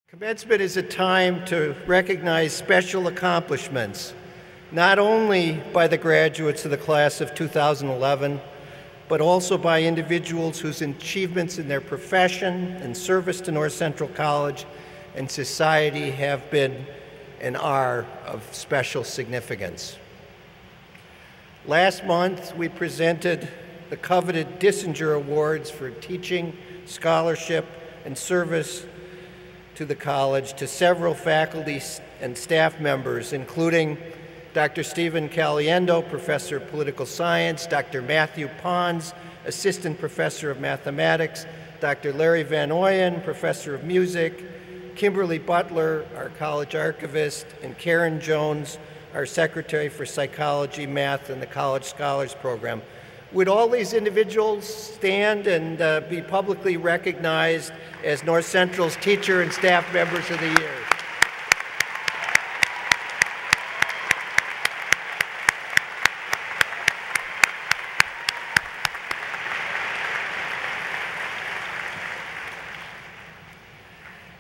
Commencement is a time to recognize special accomplishments, not only by the graduates of the class of 2011, but also by individuals whose achievements in their profession and service to North Central College and society have been and are of special significance. Last month, we presented the coveted Dissinger Awards for teaching, scholarship, and service to the college to several faculty and staff members, including Dr. Stephen Caliendo, Professor of Political Science, Dr. Matthew Pons, Assistant Professor of Mathematics, Dr. Larry Van Oyen, Professor of Music, Kimberly Butler, our college archivist, and Karen Jones, our Secretary for Psychology, Math, and the College Scholars Program. Would all these individuals stand and be publicly recognized as North Central's Teacher and Staff Members of the Year?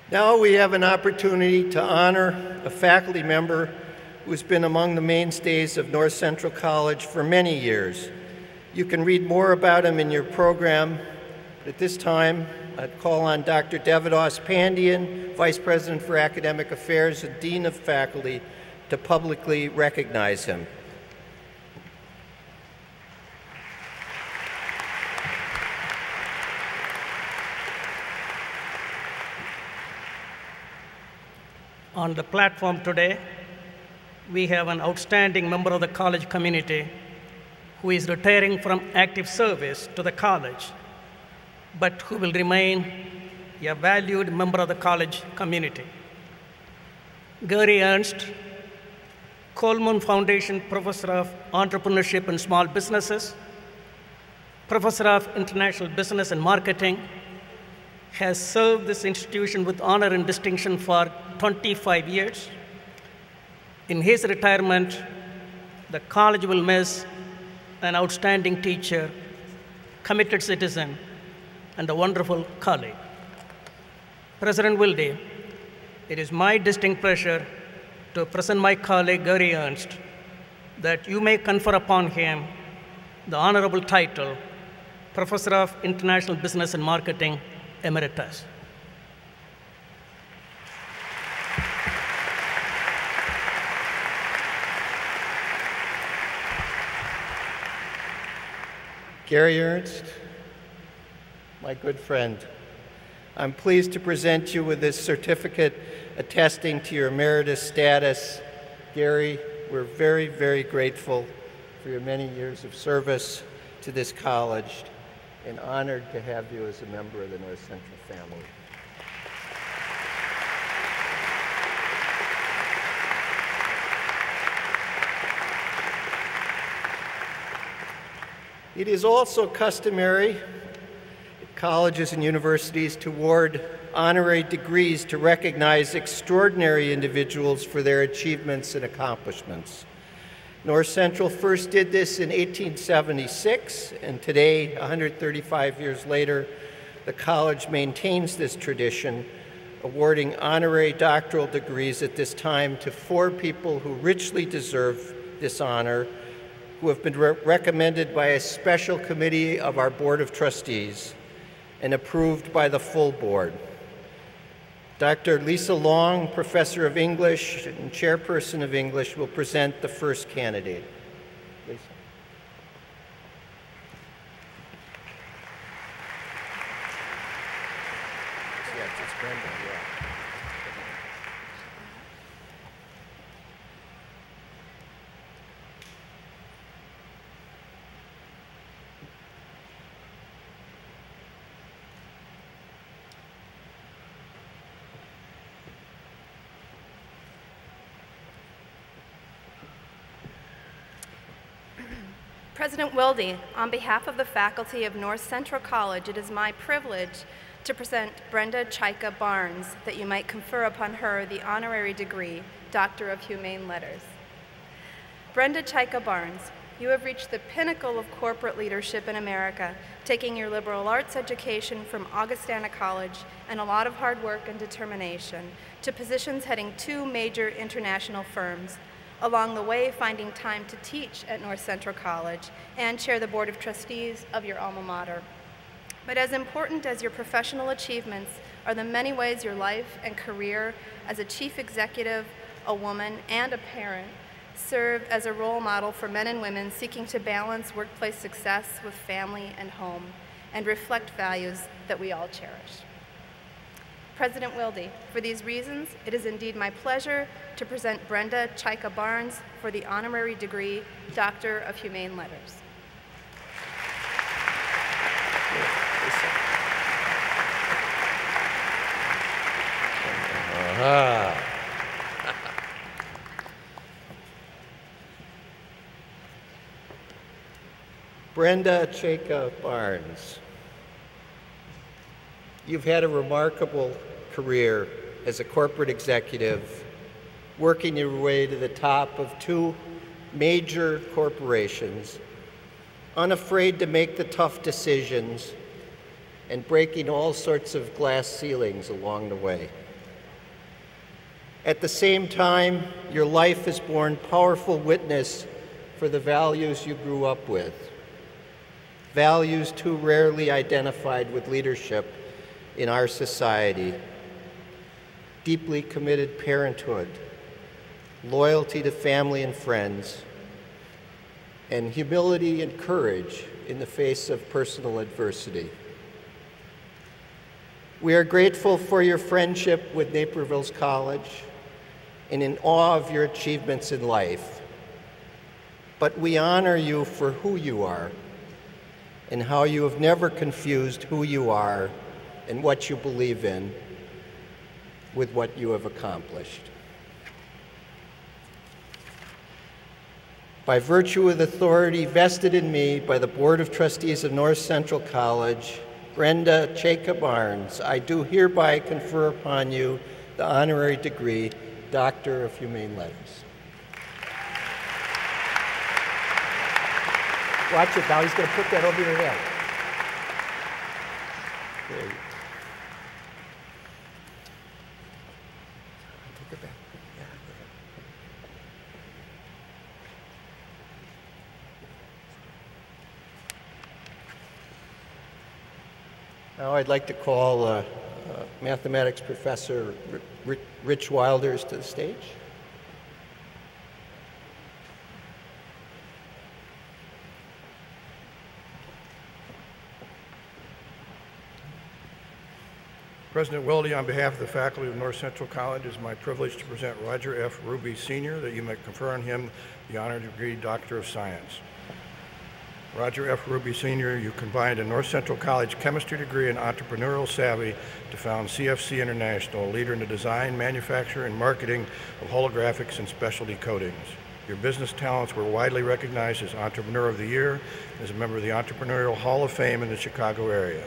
Now we have an opportunity to honor a faculty member who's been among the mainstays of North Central College for many years. You can read more about him in your program, but at this time, I'd call on Dr. Devadas Pandian, Vice President for Academic Affairs and Dean of Faculty, to publicly recognize him. On the platform today, we have an outstanding member of the college community who is retiring from active service to the college, but who will remain a valued member of the college community. Gary Ernst, Coleman Foundation Professor of Entrepreneurship and Small Businesses, Professor of International Business and Marketing, has served this institution with honor and distinction for 25 years. In his retirement, the college will miss an outstanding teacher, committed citizen, and a wonderful colleague. President Wilde, it is my distinct pleasure to present my colleague Gary Ernst that you may confer upon him the honorable title, Professor of International Business and Marketing, Emeritus. Gary Ernst, my good friend, I'm pleased to present you with this certificate attesting to your emeritus status. Gary, we're very, very grateful for your many years of service to this college and honored to have you as a member of the North Central family. It is also customary at colleges and universities to award honorary degrees to recognize extraordinary individuals for their achievements and accomplishments. North Central first did this in 1876, and today, 135 years later, the college maintains this tradition, awarding honorary doctoral degrees at this time to 4 people who richly deserve this honor, who have been recommended by a special committee of our Board of Trustees and approved by the full board. Dr. Lisa Long, Professor of English and Chairperson of English, will present the first candidate. Lisa. Yes, it's Brenda, yeah. President Wilde, on behalf of the faculty of North Central College, it is my privilege to present Brenda Chaika Barnes that you might confer upon her the honorary degree, Doctor of Humane Letters. Brenda Chaika Barnes, you have reached the pinnacle of corporate leadership in America, taking your liberal arts education from Augustana College and a lot of hard work and determination to positions heading 2 major international firms, along the way finding time to teach at North Central College and chair the Board of Trustees of your alma mater. But as important as your professional achievements are the many ways your life and career as a chief executive, a woman, and a parent serve as a role model for men and women seeking to balance workplace success with family and home and reflect values that we all cherish. President Wilde, for these reasons, it is indeed my pleasure to present Brenda Chaika Barnes for the honorary degree Doctor of Humane Letters. Brenda Chaika Barnes, you've had a remarkable career as a corporate executive, working your way to the top of 2 major corporations, unafraid to make the tough decisions, and breaking all sorts of glass ceilings along the way. At the same time, your life has borne powerful witness for the values you grew up with, values too rarely identified with leadership in our society: deeply committed parenthood, loyalty to family and friends, and humility and courage in the face of personal adversity. We are grateful for your friendship with Naperville's College and in awe of your achievements in life. But we honor you for who you are and how you have never confused who you are and what you believe in with what you have accomplished. By virtue of the authority vested in me by the Board of Trustees of North Central College, Brenda Chaika Barnes, I do hereby confer upon you the honorary degree, Doctor of Humane Letters. Watch it now, he's going to put that over your head. There you go. Take it back. Yeah, now I'd like to call mathematics professor Rich Wilders to the stage. President Wilde, on behalf of the faculty of North Central College, it is my privilege to present Roger F. Ruby, Sr., that you may confer on him the honorary degree Doctor of Science. Roger F. Ruby, Sr., you combined a North Central College chemistry degree and entrepreneurial savvy to found CFC International, a leader in the design, manufacture, and marketing of holographics and specialty coatings. Your business talents were widely recognized as Entrepreneur of the Year and as a member of the Entrepreneurial Hall of Fame in the Chicago area.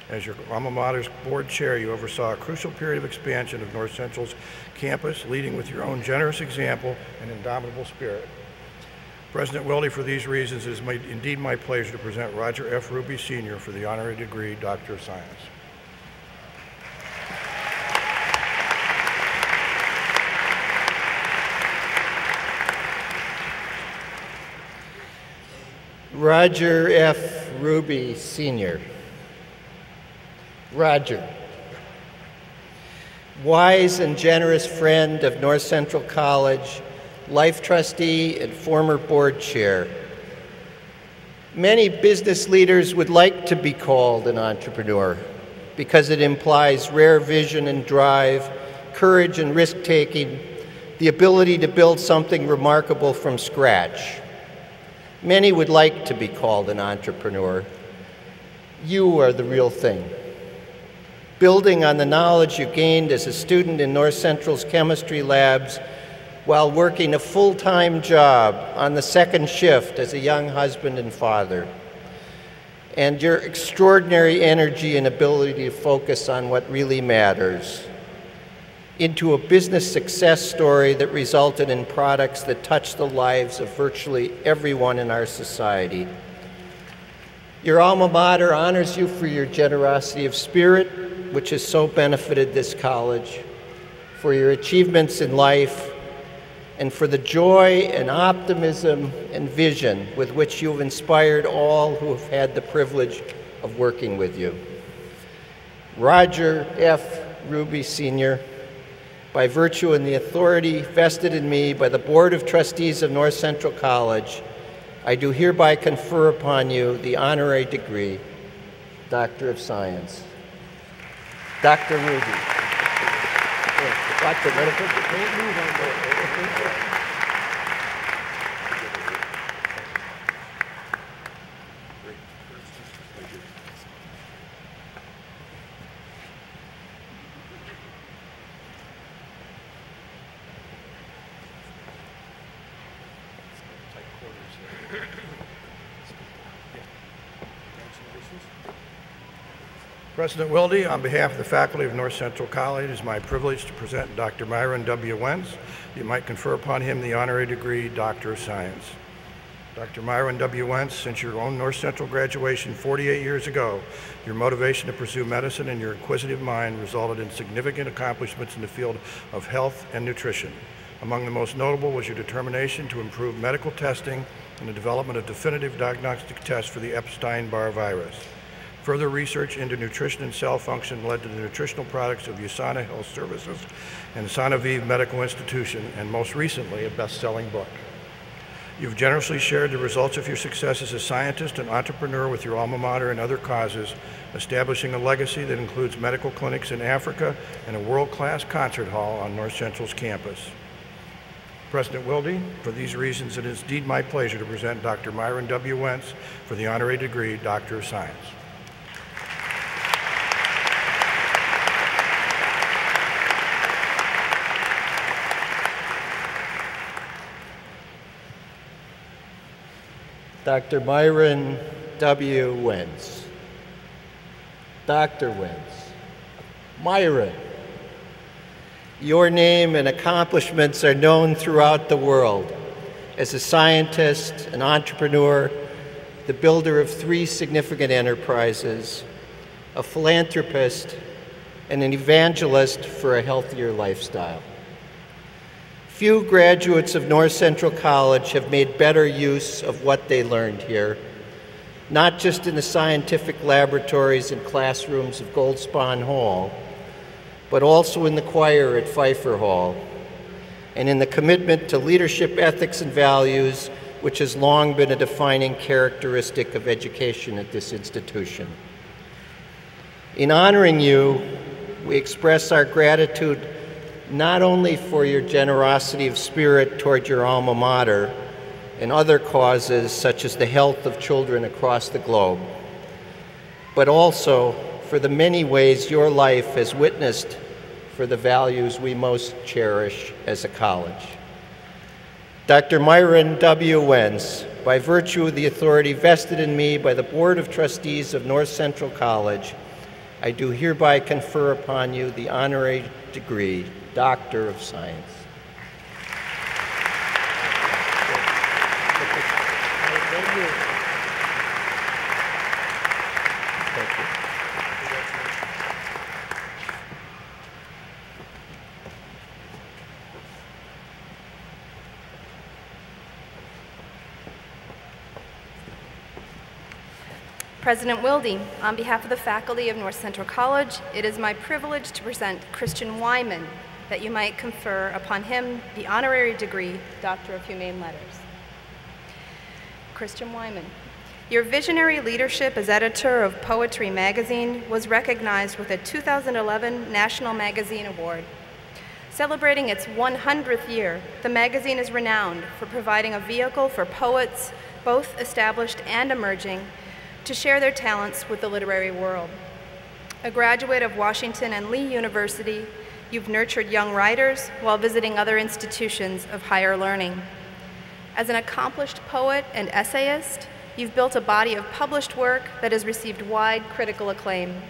As your alma mater's board chair, you oversaw a crucial period of expansion of North Central's campus, leading with your own generous example and indomitable spirit. President Wilde, for these reasons, it is indeed my pleasure to present Roger F. Ruby, Sr. for the honorary degree Doctor of Science. Roger F. Ruby, Sr. Roger, wise and generous friend of North Central College, life trustee and former board chair. Many business leaders would like to be called an entrepreneur because it implies rare vision and drive, courage and risk-taking, the ability to build something remarkable from scratch. Many would like to be called an entrepreneur. You are the real thing. Building on the knowledge you gained as a student in North Central's chemistry labs while working a full-time job on the second shift as a young husband and father, and your extraordinary energy and ability to focus on what really matters, into a business success story that resulted in products that touch the lives of virtually everyone in our society. Your alma mater honors you for your generosity of spirit, which has so benefited this college, for your achievements in life, and for the joy and optimism and vision with which you have inspired all who have had the privilege of working with you. Roger F. Ruby Sr., by virtue and the authority vested in me by the Board of Trustees of North Central College, I do hereby confer upon you the honorary degree, Doctor of Science. Dr. Ruby. President Wilde, on behalf of the faculty of North Central College, it is my privilege to present Dr. Myron W. Wentz. You might confer upon him the honorary degree, Doctor of Science. Dr. Myron W. Wentz, since your own North Central graduation 48 years ago, your motivation to pursue medicine and your inquisitive mind resulted in significant accomplishments in the field of health and nutrition. Among the most notable was your determination to improve medical testing and the development of definitive diagnostic tests for the Epstein-Barr virus. Further research into nutrition and cell function led to the nutritional products of USANA Health Services and Sanoviv Medical Institution, and most recently, a best-selling book. You've generously shared the results of your success as a scientist and entrepreneur with your alma mater and other causes, establishing a legacy that includes medical clinics in Africa and a world-class concert hall on North Central's campus. President Wilde, for these reasons, it is indeed my pleasure to present Dr. Myron W. Wentz for the honorary degree, Doctor of Science. Dr. Myron W. Wentz. Dr. Wentz. Myron. Your name and accomplishments are known throughout the world as a scientist, an entrepreneur, the builder of 3 significant enterprises, a philanthropist, and an evangelist for a healthier lifestyle. Few graduates of North Central College have made better use of what they learned here, not just in the scientific laboratories and classrooms of Goldspon Hall, but also in the choir at Pfeiffer Hall, and in the commitment to leadership ethics and values, which has long been a defining characteristic of education at this institution. In honoring you, we express our gratitude not only for your generosity of spirit toward your alma mater and other causes such as the health of children across the globe, but also for the many ways your life has witnessed for the values we most cherish as a college. Dr. Myron W. Wentz, by virtue of the authority vested in me by the Board of Trustees of North Central College, I do hereby confer upon you the honorary degree, Doctor of Science. President Wilde, on behalf of the faculty of North Central College, it is my privilege to present Christian Wyman, that you might confer upon him the honorary degree, Doctor of Humane Letters. Christian Wyman, your visionary leadership as editor of Poetry magazine was recognized with a 2011 National Magazine Award. Celebrating its 100th year, the magazine is renowned for providing a vehicle for poets, both established and emerging, to share their talents with the literary world. A graduate of Washington and Lee University, you've nurtured young writers while visiting other institutions of higher learning. As an accomplished poet and essayist, you've built a body of published work that has received wide critical acclaim.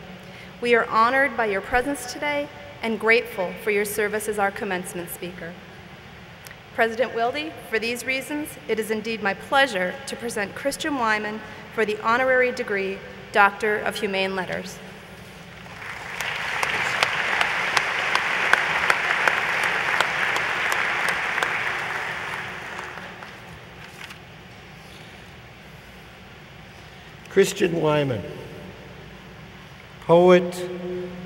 We are honored by your presence today and grateful for your service as our commencement speaker. President Wilde, for these reasons, it is indeed my pleasure to present Christian Wyman for the honorary degree, Doctor of Humane Letters. Christian Wyman, poet,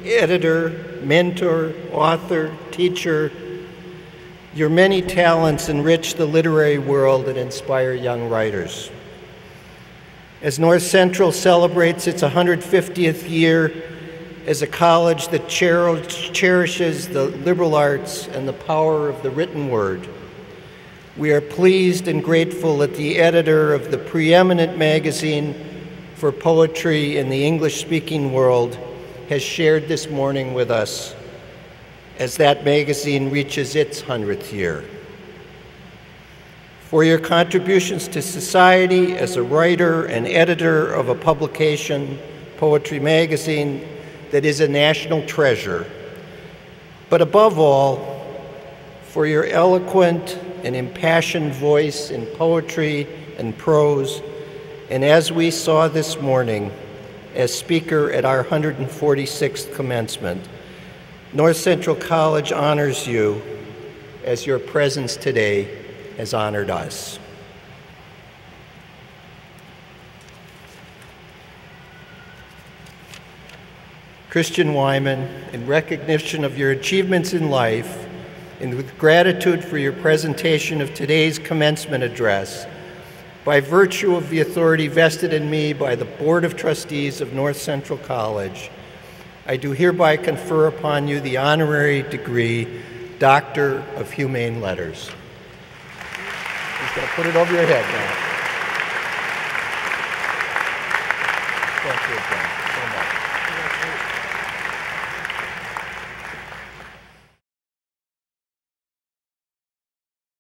editor, mentor, author, teacher, your many talents enrich the literary world and inspire young writers. As North Central celebrates its 150th year as a college that cherishes the liberal arts and the power of the written word, we are pleased and grateful that the editor of the preeminent magazine for poetry in the English-speaking world has shared this morning with us as that magazine reaches its 100th year. For your contributions to society as a writer and editor of a publication, Poetry Magazine, that is a national treasure, but above all, for your eloquent and impassioned voice in poetry and prose, and as we saw this morning, as speaker at our 146th commencement, North Central College honors you as your presence today has honored us. Christian Wyman, in recognition of your achievements in life and with gratitude for your presentation of today's commencement address, by virtue of the authority vested in me by the Board of Trustees of North Central College, I do hereby confer upon you the honorary degree, Doctor of Humane Letters. He's going to put it over your head now.